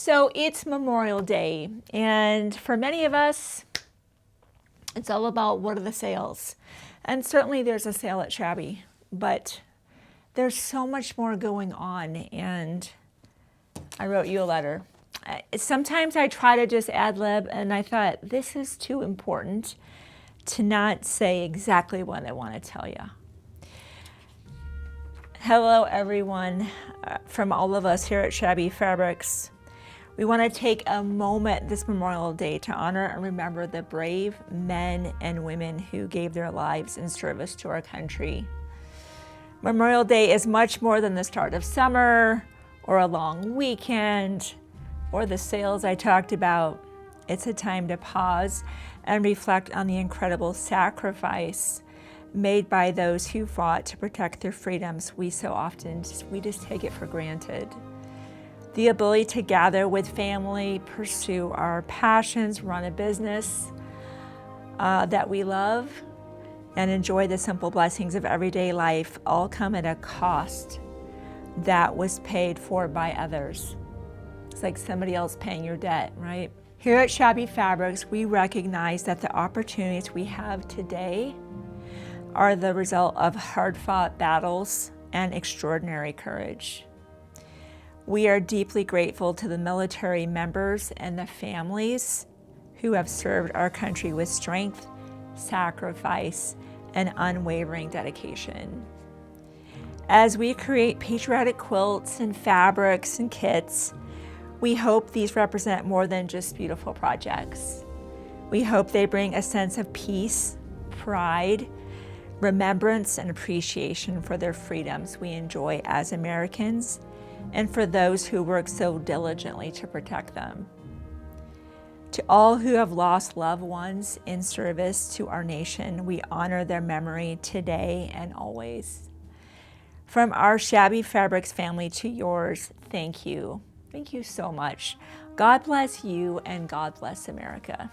So it's Memorial Day, and for many of us, it's all about what are the sales. And certainly there's a sale at Shabby, but there's so much more going on, and I wrote you a letter. Sometimes I try to just ad-lib, and I thought this is too important to not say exactly what I want to tell you. Hello everyone, from all of us here at Shabby Fabrics. We want to take a moment this Memorial Day to honor and remember the brave men and women who gave their lives in service to our country. Memorial Day is much more than the start of summer or a long weekend or the sales I talked about. It's a time to pause and reflect on the incredible sacrifice made by those who fought to protect their freedoms. We so often just take it for granted. The ability to gather with family, pursue our passions, run a business that we love, and enjoy the simple blessings of everyday life all come at a cost that was paid for by others. It's like somebody else paying your debt, right? Here at Shabby Fabrics, we recognize that the opportunities we have today are the result of hard-fought battles and extraordinary courage. We are deeply grateful to the military members and the families who have served our country with strength, sacrifice, and unwavering dedication. As we create patriotic quilts and fabrics and kits, we hope these represent more than just beautiful projects. We hope they bring a sense of peace, pride, remembrance, and appreciation for their freedoms we enjoy as Americans, and for those who work so diligently to protect them. To all who have lost loved ones in service to our nation, we honor their memory today and always. From our Shabby Fabrics family to yours, thank you. Thank you so much. God bless you, and God bless America.